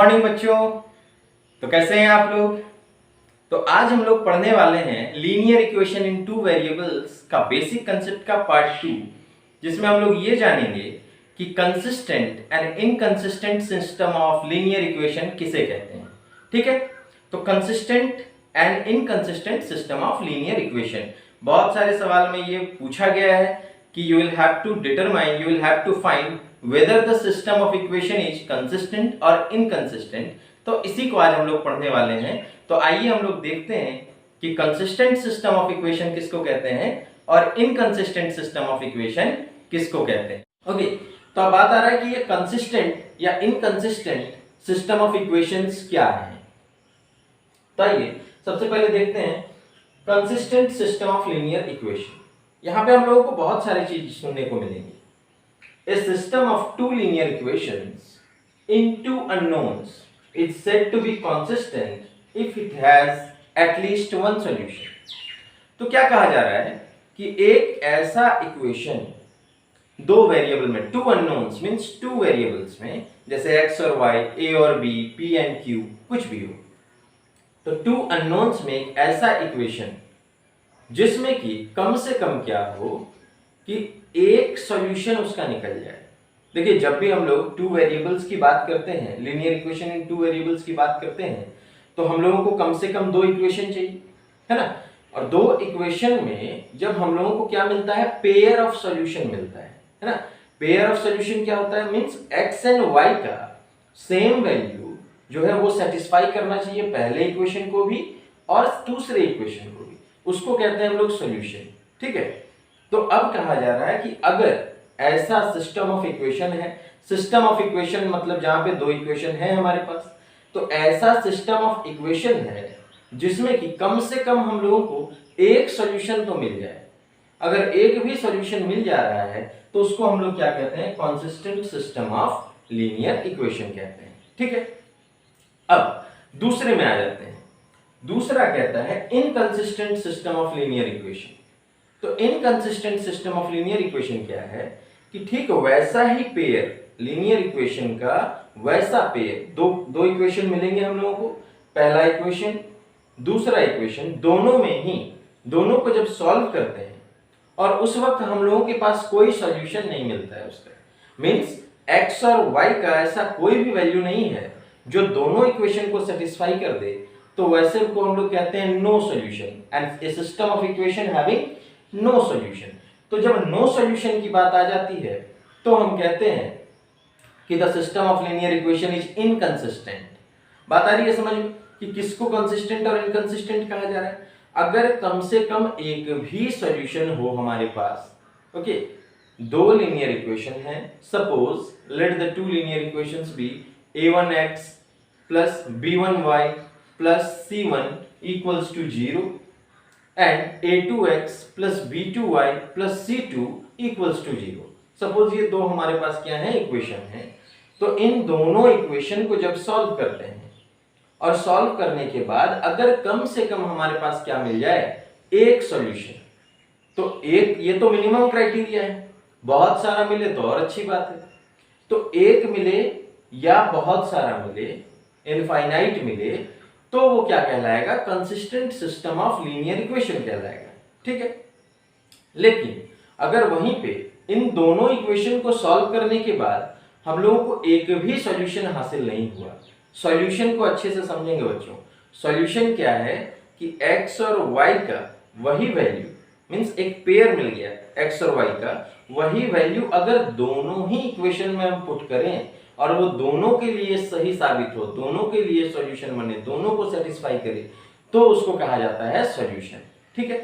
Morning बच्चों। तो कैसे हैं आप लोग। तो आज हम लोग पढ़ने वाले हैं linear equation in two variables का बेसिक कंसेप्ट का पार्ट 2, जिसमें हम लोग ये जानेंगे कि consistent and inconsistent system of linear equation किसे कहते हैं। ठीक है, तो consistent and inconsistent system of linear equation बहुत सारे सवाल में ये पूछा गया है कि you will have to find whether the system of equation is consistent or inconsistent। तो इसी को आज हम लोग पढ़ने वाले हैं। तो आइए हम लोग देखते हैं कि कंसिस्टेंट सिस्टम ऑफ इक्वेशन किसको कहते हैं और इनकंसिस्टेंट सिस्टम ऑफ इक्वेशन किसको कहते हैं। ओके, तो अब बात आ रहा है कि ये कंसिस्टेंट या इनकंसिस्टेंट सिस्टम ऑफ इक्वेशंस क्या है। तो आइए सबसे पहले देखते हैं consistent system of linear equation. यहां पे हम लोगों को बहुत सारी चीज सुनने को मिलेंगी। A system of two linear equations in two unknowns is said to be consistent if it has at least one solution। तो क्या कहा जा रहा है कि एक ऐसा इक्वेशन दो वेरिएबल में, two unknowns means two variables में, जैसे x और y, a और b, p एंड q, कुछ भी हो, तो टू अननोन्स में एक ऐसा इक्वेशन जिसमें कि कम से कम क्या हो कि एक सॉल्यूशन उसका निकल जाए। देखिए, जब भी हम लोग टू वेरिएबल्स की बात करते हैं, linear equation in two variables की बात करते हैं, तो हम लोगों को कम से कम दो इक्वेशन चाहिए, है ना। और दो इक्वेशन में जब हम लोगों को क्या मिलता है, पेयर ऑफ सॉल्यूशन मिलता है ना। पेयर ऑफ सॉल्यूशन क्या होता है, मींस x एंड y का सेम वैल्यू जो है वो सेटिस्फाई करना चाहिए पहले इक्वेशन को भी और दूसरे इक्वेशन को भी, उसको कहते हैं हम लोग सॉल्यूशन। ठीक है, तो अब कहा जा रहा है कि अगर ऐसा सिस्टम ऑफ इक्वेशन है, सिस्टम ऑफ इक्वेशन मतलब जहां पे दो इक्वेशन है हमारे पास, तो ऐसा सिस्टम ऑफ इक्वेशन है जिसमें कि कम से कम हम लोगों को एक सॉल्यूशन तो मिल जाए। अगर एक भी सॉल्यूशन मिल जा रहा है तो उसको हम लोग क्या कहते हैं, consistent system of linear equation कहते हैं। ठीक है, अब दूसरे में आ जाते हैं। दूसरा कहता है inconsistent system of linear equation. तो inconsistent system of linear equation क्या है कि ठीक वैसा ही पेयर, लीनियर इक्वेशन का वैसा पेयर, दो इक्वेशन मिलेंगे हम लोगों को, पहला इक्वेशन दूसरा इक्वेशन, दोनों में ही दोनों को जब सॉल्व करते हैं और उस वक्त हम लोगों के पास कोई सॉल्यूशन नहीं मिलता है उसका, मींस x और y का ऐसा कोई भी वैल्यू नहीं है जो दोनों इक्वेशन को सेटिस्फाई कर दे, तो वैसे को हम लोग कहते हैं no solution and a system of equation having no solution. तो जब नो सॉल्यूशन की बात आ जाती है तो हम कहते हैं कि the system of linear equation is inconsistent. बात आ रही है समझ में कि किसको कंसिस्टेंट और इनकंसिस्टेंट कहा जा रहा है। अगर कम से कम एक भी सॉल्यूशन हो हमारे पास, ओके, दो लीनियर इक्वेशन है, suppose let the two linear equations be a1x plus b1y plus c1 equals to 0 and a2x plus b2y plus c2 equals to 0। Suppose ये दो हमारे पास क्या है, इक्वेशन है। तो इन दोनों इक्वेशन को जब सॉल्व करते हैं और सॉल्व करने के बाद अगर कम से कम हमारे पास क्या मिल जाए, एक सॉल्यूशन, तो एक, ये तो मिनिमम क्राइटेरिया है, बहुत सारा मिले तो और अच्छी बात है। तो एक मिले या बहुत सारा मिले, इनफाइनाइट मिले, तो वो क्या कहलाएगा, consistent system of linear equation कहलाएगा। ठीक है, लेकिन अगर वहीं पे इन दोनों इक्वेशन को सॉल्व करने के बाद हम लोगों को एक भी सॉल्यूशन हासिल नहीं हुआ, सॉल्यूशन को अच्छे से समझेंगे बच्चों। सॉल्यूशन क्या है कि x और y का वही वैल्यू, मींस एक पेयर मिल गया x और y का वही वैल्यू, अगर दोनों ही इक्वेशन में हम पुट करें और वो दोनों के लिए सही साबित हो, दोनों के लिए सॉल्यूशन बने, दोनों को सेटिस्फाई करे, तो उसको कहा जाता है सॉल्यूशन। ठीक है,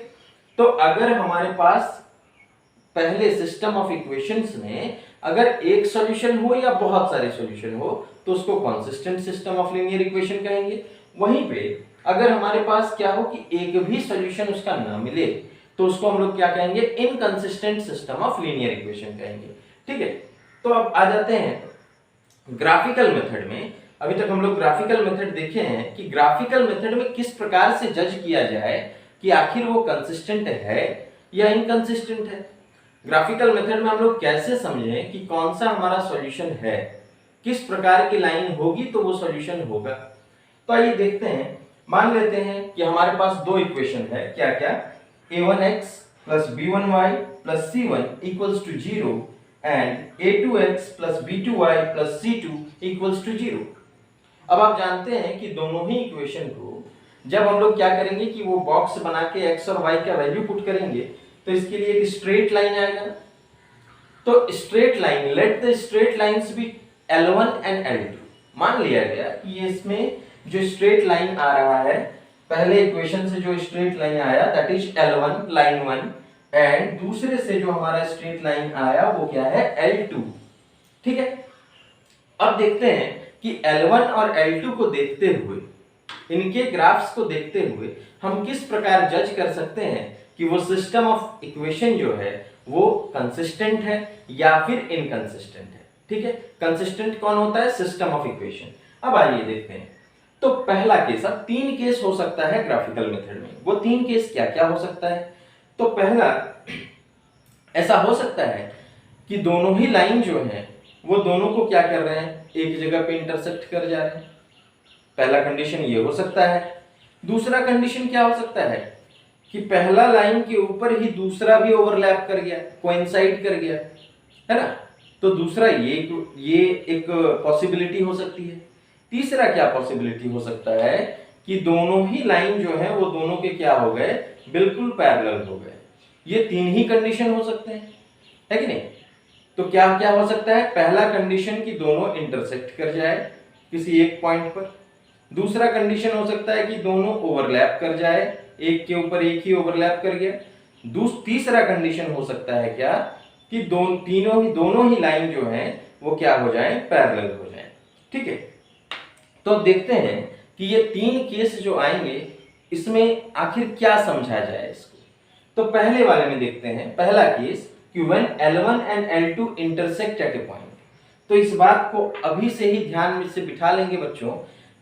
तो अगर हमारे पास पहले सिस्टम ऑफ इक्वेशंस में अगर एक सॉल्यूशन हो या बहुत सारे सॉल्यूशन हो तो उसको consistent system of linear equation कहेंगे। वहीं पे अगर हमारे पास क्या हो कि एक भी सॉल्यूशन उसका ना मिले तो उसको हम लोग क्या कहेंगे, inconsistent system of linear equation कहेंगे। ठीक है, तो अब आ जाते हैं ग्राफिकल मेथड में। अभी तक हम लोग ग्राफिकल मेथड देखे हैं कि ग्राफिकल मेथड में किस प्रकार से जज किया जाए कि आखिर वो कंसिस्टेंट है या इनकंसिस्टेंट है। ग्राफिकल मेथड में हम लोग कैसे समझें कि कौन सा हमारा सॉल्यूशन है, किस प्रकार की लाइन होगी तो वो सॉल्यूशन होगा। तो आइए देखते हैं, मान लेते हैं कि हमारे पास दो इक्वेशन है, क्या क्या, a1x plus b1y plus c1 equals to 0 and a2x plus b2y plus c2 equals to 0। अब आप जानते हैं कि दोनों ही इक्वेशन को जब हम लोग क्या करेंगे कि वो बॉक्स बना के x और y का वैल्यू पुट करेंगे तो इसके लिए एक स्ट्रेट लाइन आएगा। तो straight line, let the straight lines be L1 and L2। मान लिया गया कि ये इसमें जो स्ट्रेट लाइन आ रहा है, पहले इक्वेशन से जो स्ट्रेट लाइन आया that is L1 line 1 and दूसरे से जो हमारा स्ट्रेट लाइन आया वो क्या है, L2। ठीक है, अब देखते हैं कि L1 और L2 को देखते हुए, इनके ग्राफ्स को देखते हुए हम किस प्रकार जज कर सकते हैं कि वो सिस्टम ऑफ इक्वेशन जो है वो कंसिस्टेंट है या फिर इनकंसिस्टेंट है। ठीक है, कंसिस्टेंट कौन होता है, सिस्टम ऑफ इक्वेशन। अब आइए देखते हैं। तो पहला केस, अब तीन केस हो सकता है ग्राफिकल मेथड में। वो तीन केस क्या क्या हो सकता है? तो पहला ऐसा हो सकता है कि दोनों ही लाइन जो है वो दोनों को क्या कर रहे हैं, एक जगह पे इंटरसेक्ट कर जा रहे हैं। पहला कंडीशन ये हो सकता है। दूसरा कंडीशन क्या हो सकता है कि पहला लाइन के ऊपर ही दूसरा भी ओवरलैप कर गया, कोइंसाइड कर गया, है ना। तो दूसरा ये एक पॉसिबिलिटी हो सकती है। तीसरा क्या पॉसिबिलिटी हो सकता है कि दोनों ही लाइन जो है वो दोनों के क्या हो गए, बिल्कुल पैरेलल हो गए। ये तीन ही कंडीशन हो सकते हैं, है कि नहीं। तो क्या क्या हो सकता है, पहला कंडीशन कि दोनों इंटरसेक्ट कर जाए किसी एक पॉइंट पर। दूसरा कंडीशन हो सकता है कि दोनों ओवरलैप कर जाए, एक के ऊपर एक ही ओवरलैप कर गया। तीसरा कंडीशन हो सकता है क्या कि दोनों ही लाइन जो है वो क्या हो जाए, पैरेलल हो जाए। ठीक है, तो देखते हैं कि ये तीन केस जो आएंगे इसमें आखिर क्या समझा जाए इसको। तो पहले वाले में देखते हैं, पहला केस कि when L1 and L2 intersect at a point। तो इस बात को अभी से ही ध्यान में से बिठा लेंगे बच्चों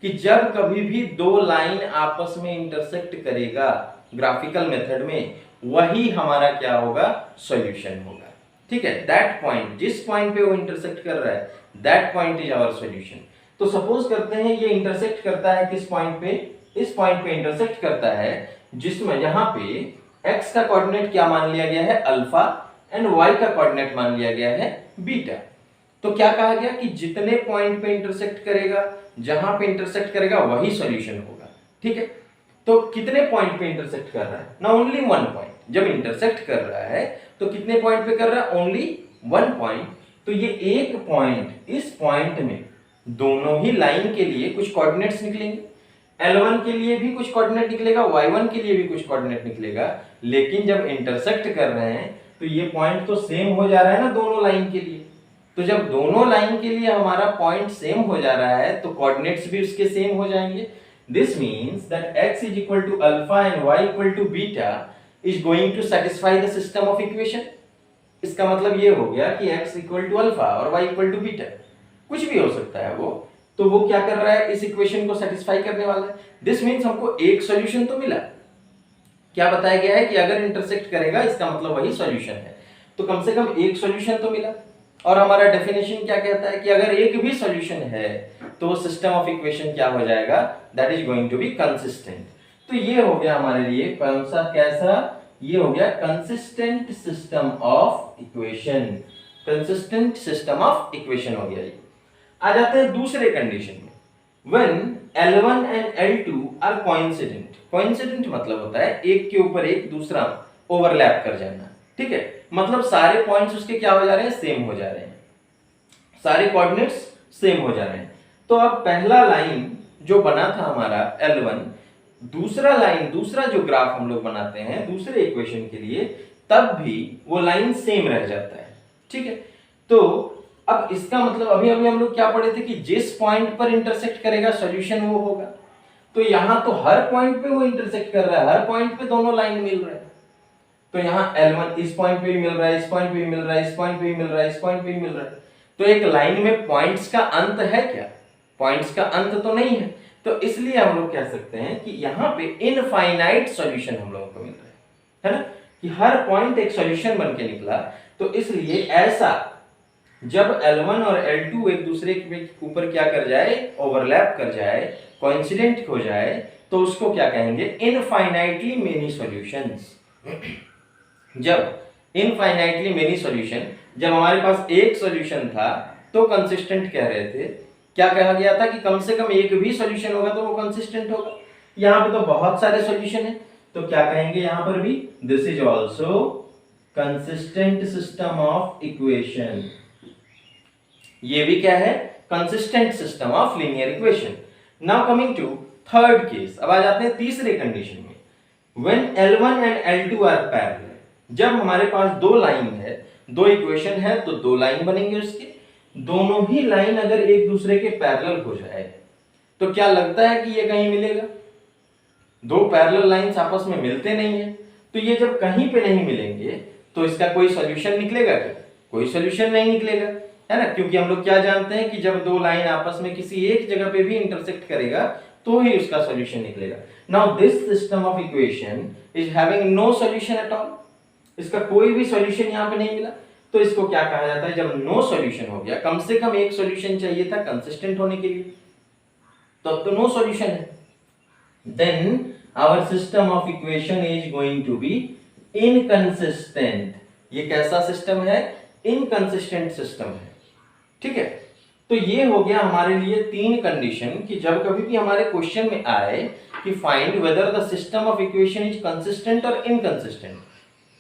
कि जब कभी भी दो लाइन आपस में इंटरसेक्ट करेगा ग्राफिकल मेथड में, वही हमारा क्या होगा, सॉल्यूशन होगा। ठीक है, दैट पॉइंट, जिस पॉइंट पे वो इंटरसेक्ट कर रहा है that point is our solution. तो सपोज करते हैं ये इंटरसेक्ट करता है किस पॉइंट पे, इस पॉइंट पे इंटरसेक्ट करता है जिसमें यहाँ पे x का कोऑर्डिनेट क्या मान लिया गया है, अल्फा, एंड y का कोऑर्डिनेट मान लिया गया है बीटा। तो क्या कहा गया कि जितने पॉइंट पे इंटरसेक्ट करेगा, जहां पे इंटरसेक्ट करेगा वही सॉल्यूशन होगा। ठीक है, तो कितने पॉइंट पे इंटरसेक्ट कर रहा है, ना ओनली वन पॉइंट। जब इंटरसेक्ट कर रहा है तो कितने पॉइंट पे कर रहा है, ओनली वन पॉइंट। तो ये एक पॉइंट, इस पॉइंट में दोनों ही लाइन के लिए कुछ कोऑर्डिनेट्स निकलेंगे। L1 के लिए भी कुछ कोऑर्डिनेट निकलेगा, Y1 के लिए भी कुछ कोऑर्डिनेट निकलेगा। लेकिन जब इंटरसेक्ट कर रहे हैं तो ये पॉइंट तो सेम हो जा रहा है ना दोनों लाइन के लिए। तो जब दोनों लाइन के लिए हमारा पॉइंट सेम हो जा रहा है तो कोऑर्डिनेट्स भी उसके सेम हो जाएंगे। This means that x is equal to alpha and y equal to beta is going to satisfy the system of equation. इसका मतलब ये हो गया कि x इक्वल टू अल्फा और y इक्वल टू बीटा, कुछ भी हो सकता है वो, तो वो क्या कर रहा है, इस इक्वेशन को सेटिस्फाई करने वाला है। दिस मींस हमको एक सॉल्यूशन तो मिला। क्या बताया गया है कि अगर इंटरसेक्ट करेगा इसका मतलब वही सॉल्यूशन है, तो कम से कम एक सॉल्यूशन तो मिला। और हमारा डेफिनेशन क्या कहता है कि अगर एक भी सॉल्यूशन है तो सिस्टम ऑफ इक्वेशन क्या हो जाएगा, that is going to be consistent. तो ये हो गया हमारे लिए कौन सा, कैसा, ये हो गया consistent system of equation. Consistent system of equation हो गया ये। आ जाते हैं दूसरे कंडीशन में, when L1 and L2 are coincident। coincident मतलब होता है एक के ऊपर एक दूसरा ओवरलैप कर जाना। ठीक है, मतलब सारे पॉइंट्स उसके क्या हो जा रहे हैं, सेम हो जा रहे हैं, सारे कोऑर्डिनेट्स सेम हो जा रहे हैं। तो अब पहला लाइन जो बना था हमारा L1, दूसरा लाइन, दूसरा जो ग्राफ हम लोग बनाते हैं दूसरे इक्वेशन के लिए, तब भी वो लाइन सेम रह जाता है। ठीक है, तो अब इसका मतलब अभी हम लोग क्या पढ़े थे कि जिस पॉइंट पर इंटरसेक्ट करेगा सॉल्यूशन वो होगा। तो यहां तो हर पॉइंट पे वो इंटरसेक्ट कर रहा है, हर पॉइंट पे दोनों लाइन मिल रहे हैं। तो यहाँ L1 इस पॉइंट पे भी मिल रहा है, इस पॉइंट पे भी मिल रहा है, इस पॉइंट पे भी मिल रहा है, इस पॉइंट पे भी मिल रहा है। तो एक लाइन में पॉइंट्स का अंत है क्या, पॉइंट्स का अंत तो नहीं है। तो इसलिए हम लोग कह सकते हैं कि यहाँ पे इनफाइनाइट सॉल्यूशन हम लोगों को मिल रहा है ना, कि हर पॉइंट एक सॉल्यूशन बन के निकला। तो इसलिए ऐसा जब L1 और L2 एक दूसरे के ऊपर क्या कर जाए, ओवरलैप कर जाए, कोइंसिडेंट हो जाए, तो उसको क्या कहेंगे, इनफाइनाइटली मेनी सॉल्यूशंस। जब इनफाइनाइटली मेनी सॉल्यूशन, जब हमारे पास एक सॉल्यूशन था तो कंसिस्टेंट कह रहे थे, क्या कहा गया था कि कम से कम एक भी सॉल्यूशन होगा तो वो कंसिस्टेंट होगा। यहाँ पे तो बहुत सारे सॉल्यूशन है, तो क्या कहेंगे यहाँ पर भी, this is also consistent system of equation. ये भी क्या है, consistent system of linear equation. Now coming to third case, अब आ जाते हैं तीसरे कंडीशन में। When L1 and L2 are parallel, जब हमारे पास दो लाइन है, दो इक्वेशन है, तो दो लाइन बनेंगे उसके, दोनों ही लाइन अगर एक दूसरे के पैरेलल हो जाए तो क्या लगता है कि ये कहीं मिलेगा? दो पैरेलल लाइंस आपस में मिलते नहीं है, तो ये जब कहीं पे नहीं मिलेंगे तो इसका कोई सॉल्यूशन निकलेगा क्या? कोई सॉल्यूशन नहीं निकलेगा, है ना, क्योंकि हम लोग क्या जानते हैं कि जब दो लाइन आपस में किसी एक जगह पे भी इंटरसेक्ट करेगा तो ही उसका सॉल्यूशन निकलेगा। Now this system of equation is having no solution at all, इसका कोई भी सॉल्यूशन यहाँ पे नहीं मिला, तो इसको क्या कहा जाता है, जब नो सॉल्यूशन हो गया, कम से कम एक सॉल्यूशन चाहिए था कंसिस्टेंट होने के लिए, तो अब तो नो सॉल्यूशन है, then our system of equation is going to be inconsistent. ये कैसा सिस्टम है? इनकंसिस्टेंट सिस्टम है, ठीक है। तो ये हो गया हमारे लिए तीन कंडीशन कि जब कभी भी हमारे क्वेश्चन में आए कि find whether the system of equation is consistent और इनकंसिस्टेंट,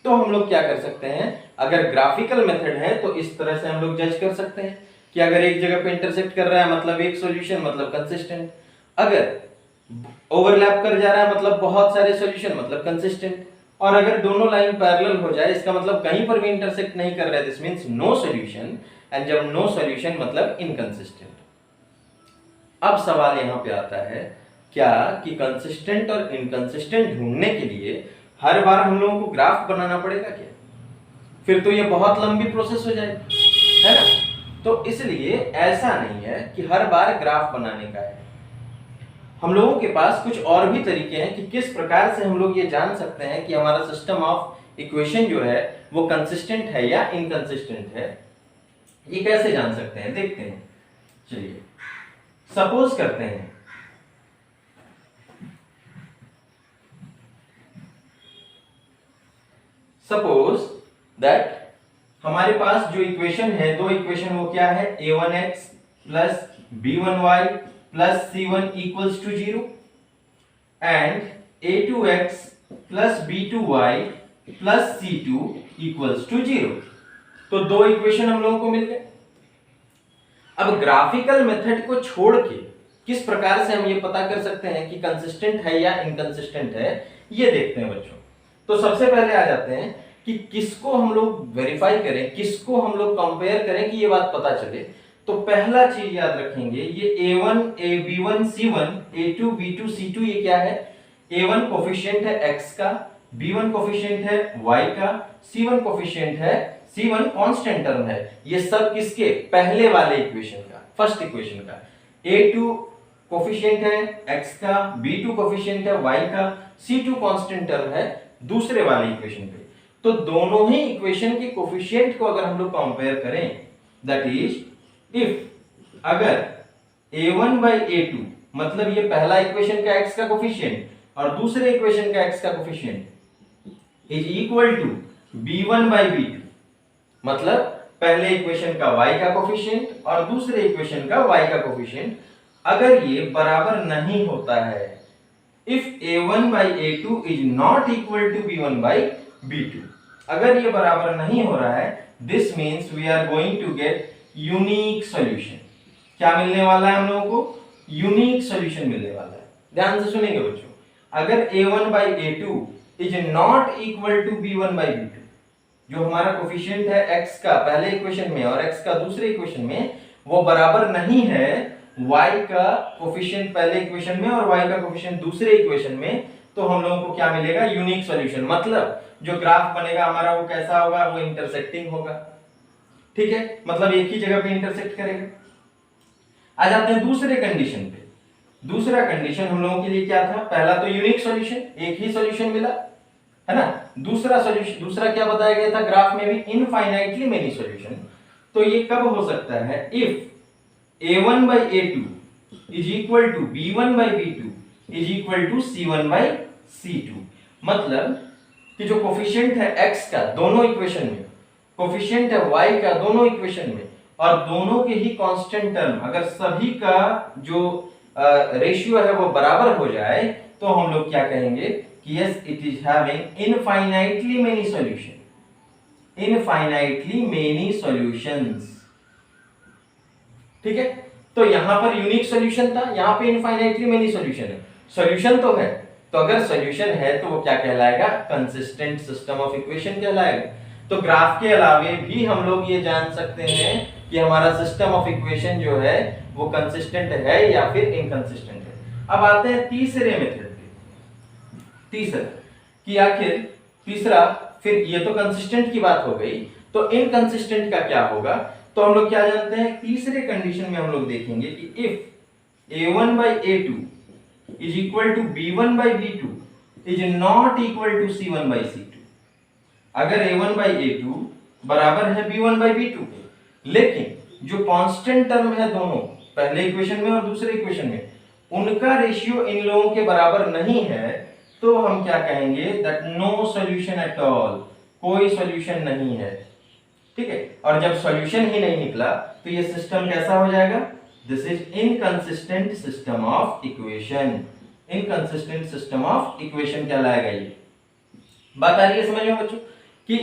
तो हम लोग क्या कर सकते हैं, अगर ग्राफिकल मेथड है तो इस तरह से हम लोग जज कर सकते हैं कि अगर एक जगह पे इंटरसेक्ट कर रहा है मतलब एक सॉल्यूशन मतलब कंसिस्टेंट, अगर ओवरलैप कर जा रहा है मतलब बहुत सारे सॉल्यूशन मतलब कंसिस्टेंट, और अगर दोनों लाइन पैरेलल हो जाए इसका मतलब कहीं पर भी इंटरसेक्ट नहीं कर रहा है, this means no solution, and जब नो सॉल्यूशन मतलब इनकंसिस्टेंट। अब सवाल यहां पे आता है क्या कि कंसिस्टेंट और इनकंसिस्टेंट ढूंढने के लिए हर बार हम लोगों को ग्राफ बनाना पड़ेगा क्या? फिर तो ये बहुत लंबी प्रोसेस हो जाएगी, है ना। तो इसलिए ऐसा नहीं है कि हर बार ग्राफ बनाने का है, हम लोगों के पास कुछ और भी तरीके हैं कि किस प्रकार से हम लोग ये जान सकते हैं कि हमारा सिस्टम ऑफ इक्वेशन जो है वो कंसिस्टेंट है या इनकंसिस्टेंट है। ये कैसे जान सकते हैं, देखते हैं। चलिए सपोज करते हैं सपोज दैट हमारे पास जो इक्वेशन है, दो इक्वेशन, वो क्या है, a1x plus b1y plus c1 equals to 0 and a2x plus b2y plus c2 equals to 0। तो दो इक्वेशन हम लोगों को मिल गए। अब ग्राफिकल मेथड को छोड़ के किस प्रकार से हम ये पता कर सकते हैं कि कंसिस्टेंट है या इनकंसिस्टेंट है, ये देखते हैं बच्चों। तो सबसे पहले आ जाते हैं कि किसको हम लोग वेरीफाई करें, किसको हम लोग कंपेयर करें कि ये बात पता चले। तो पहला चीज याद रखेंगे, ये a1 b1 c1 a2 b2 c2 ये क्या है, a1 कोफिशिएंट है x का, b1 कोफिशिएंट है y का, c1 कोफिशिएंट है, c1 कांस्टेंट टर्म है। ये सब किसके, पहले वाले इक्वेशन का, फर्स्ट इक्वेशन का। a2 कोफिशिएंट है x का, b2 कोफिशिएंट है y का, c2 कांस्टेंट टर्म है दूसरे वाले इक्वेशन पे। तो दोनों ही इक्वेशन के कोफिशिएंट को अगर हम लोग कंपेयर करें, दैट इज इफ अगर a1 by a2 मतलब ये पहला इक्वेशन का x का कोफिशिएंट और दूसरे इक्वेशन का x का coefficient is equal to b1 by b2 मतलब पहले इक्वेशन का y का कोफिशिएंट और दूसरे इक्वेशन का y का कोफिशिएंट, अगर ये बराबर नहीं होता है, if a1 by a2 is not equal to b1 by b2, अगर ये बराबर नहीं हो रहा है, this means we are going to get unique solution। क्या मिलने वाला है हम लोगों को, यूनिक सॉल्यूशन मिलने वाला है। ध्यान से सुनेंगे बच्चों, अगर a1 by a2 is not equal to b1 by b2, जो हमारा कोफिशिएंट है x का पहले इक्वेशन में और x का दूसरे इक्वेशन में, वो बराबर नहीं है y का कोफिशिएंट पहले इक्वेशन में और y का कोफिशिएंट दूसरे इक्वेशन में, तो हम लोगों को क्या मिलेगा, यूनिक सॉल्यूशन। मतलब जो ग्राफ बनेगा हमारा वो कैसा होगा, वो इंटरसेक्टिंग होगा, ठीक है, मतलब एक ही जगह पे इंटरसेक्ट करेगा। आ जाते हैं दूसरे कंडीशन पे। दूसरा कंडीशन हम लोगों के लिए क्या था, पहला तो यूनिक सॉल्यूशन, एक ही सॉल्यूशन मिला, है ना। दूसरा सॉल्यूशन, दूसरा क्या बताया गया था ग्राफ में भी, इनफाइनाइटली मेनी सॉल्यूशन। तो ये कब हो सकता है, if a1 by a2 is equal to b1 by b2 is equal to c1 by c2। मतलब कि जो कोफिशिएंट है x का दोनों इक्वेशन में, कोफिशिएंट है y का दोनों इक्वेशन में, और दोनों के ही कांस्टेंट टर्म अगर सभी का जो रेशियो है वो बराबर हो जाए, तो हम लोग क्या कहेंगे कि yes it is having infinitely many solution, infinitely many solutions. ठीक है, तो यहां पर यूनिक सॉल्यूशन था, यहां पे इनफाइनाइटली मेनी सॉल्यूशन है। सॉल्यूशन तो है, तो अगर सॉल्यूशन है तो वो क्या कहलाएगा, कंसिस्टेंट सिस्टम ऑफ इक्वेशन कहलाएगा। तो ग्राफ के अलावे भी हम लोग ये जान सकते हैं कि हमारा सिस्टम ऑफ इक्वेशन जो है वो कंसिस्टेंट है या फिर इनकंसिस्टेंट है। अब आते हैं तीसरे मेथड पे, तीसरा कि आखिर तीसरा, फिर ये तो कंसिस्टेंट की बात हो गई, तो इनकंसिस्टेंट का क्या होगा। तो हम लोग क्या जानते हैं, तीसरे कंडीशन में हम लोग देखेंगे कि if a1 by a2 is equal to b1 by b2 is not equal to c1 by c2। अगर a1 by a2 बराबर है b1 by b2 के, लेकिन जो कांस्टेंट टर्म है दोनों, पहले इक्वेशन में और दूसरे इक्वेशन में, उनका रेशियो इन लोगों के बराबर नहीं है, तो हम क्या कहेंगे, that no solution at all, कोई सॉल्यूशन नहीं है। ठीक है, और जब सॉल्यूशन ही नहीं निकला तो ये सिस्टम कैसा हो जाएगा, this is inconsistent system of equation, inconsistent system of equation कहलाएगा ये। बात आ रही है समझ में बच्चों, कि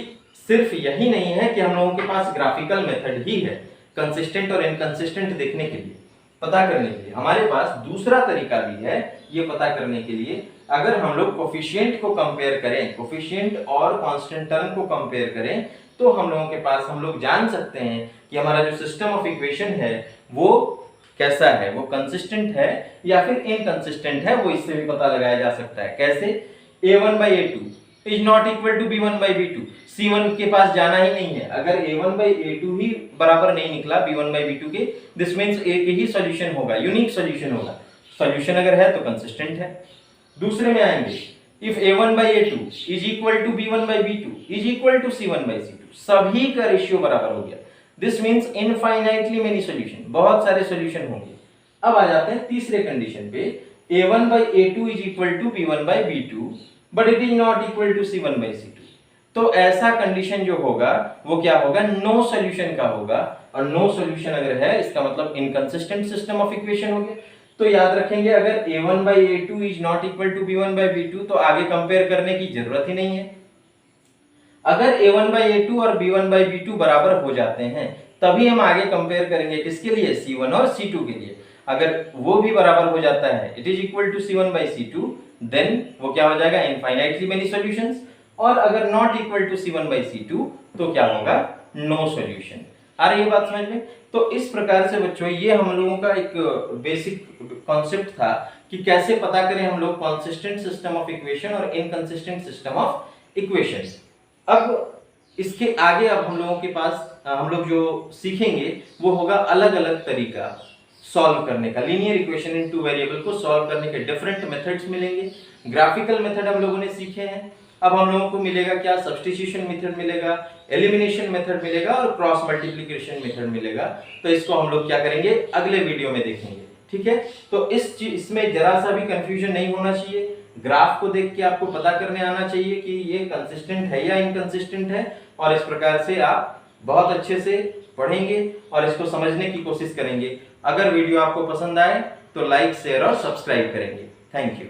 सिर्फ यही नहीं है कि हम लोगों के पास ग्राफिकल मेथड ही है कंसिस्टेंट और इनकंसिस्टेंट देखने के लिए, पता करने के लिए, हमारे पास दूसरा तरीका भी है ये पता करने के लिए। अगर हम लोग कोफिशिएंट को कंपेयर करें, कोफिशिएंट और कांस्टेंट टर्म को कंपेयर करें, तो हम लोगों के पास, हम लोग जान सकते हैं कि हमारा जो सिस्टम ऑफ इक्वेशन है वो कैसा है, वो कंसिस्टेंट है या फिर इनकंसिस्टेंट है, वो इससे भी पता लगाया जा सकता है। कैसे, a1 by a2 is not equal to b1 by b2, c1 के पास जाना ही नहीं है। अगर a1 by a2 ही बराबर नहीं निकला b1 by b2 के, दिस मींस a के ही सॉल्यूशन होगा, यूनिक सॉल्यूशन होगा। सॉल्यूशन अगर है तो कंसिस्टेंट है। दूसरे में आएंगे, if a1 by a2 is equal to b1 by b2 is equal to c1 by c2, सभी का रेशियो बराबर हो गया, this means infinitely many solution, बहुत सारे सॉल्यूशन होंगे। अब आ जाते हैं तीसरे कंडीशन पे, a1 by a2 is equal to b1 by b2 but it is not equal to c1 by c2। तो ऐसा कंडीशन जो होगा वो क्या होगा, नो सॉल्यूशन का होगा, और नो सॉल्यूशन अगर है इसका मतलब इनकंसिस्टेंट सिस्टम ऑफ इक्वेशन हो गया। तो याद रखेंगे, अगर a1 by a2 is not equal to b1 by b2 तो आगे कंपेयर करने की जरूरत ही नहीं है। अगर a1 by a2 और b1 by b2 बराबर हो जाते हैं तभी हम आगे कंपेयर करेंगे, किसके लिए, c1 और c2 के लिए। अगर वो भी बराबर हो जाता है, it is equal to c1 by c2, then वो क्या हो जाएगा, इनफाइनाइटली मेनी सॉल्यूशंस। और अगर not equal to c1 by c2 तो क्या होगा, नो सॉल्यूशन। आ रही है बात समझ में। तो इस प्रकार से बच्चों ये हम लोगों का एक बेसिक कॉन्सेप्ट था कि कैसे पता करें हम लोग कंसिस्टेंट सिस्टम ऑफ इक्वेशन और इनकंसिस्टेंट सिस्टम ऑफ इक्वेशंस। अब इसके आगे अब हम लोगों के पास हम लोग जो सीखेंगे वो होगा अलग अलग तरीका सॉल्व करने का। Linear equation in two variable को सॉल्व करने के डिफरेंट मेथड्स मिलेंगे। ग्राफिकल मेथड हम लोगों ने सीखे हैं, अब हम लोगों को मिलेगा क्या, सब्स्टिट्यूशन मेथड मिलेगा, एलिमिनेशन मेथड मिलेगा और क्रॉस मल्टीप्लिकेशन मेथड मिलेगा। तो इसको हम लोग क्या करेंगे, अगले वीडियो में देखेंगे। ठीक है, तो इसमें जरा सा भी कंफ्यूजन नहीं होना चाहिए। ग्राफ को देख के आपको पता करने आना चाहिए कि ये कंसिस्टेंट है या इनकंसिस्टेंट है, और इस प्रकार से आप बहुत अच्छे से पढ़ेंगे और इसको समझने की कोशिश करेंगे। अगर वीडियो आपको पसंद आए तो लाइक, शेयर और सब्सक्राइब करेंगे। Thank you.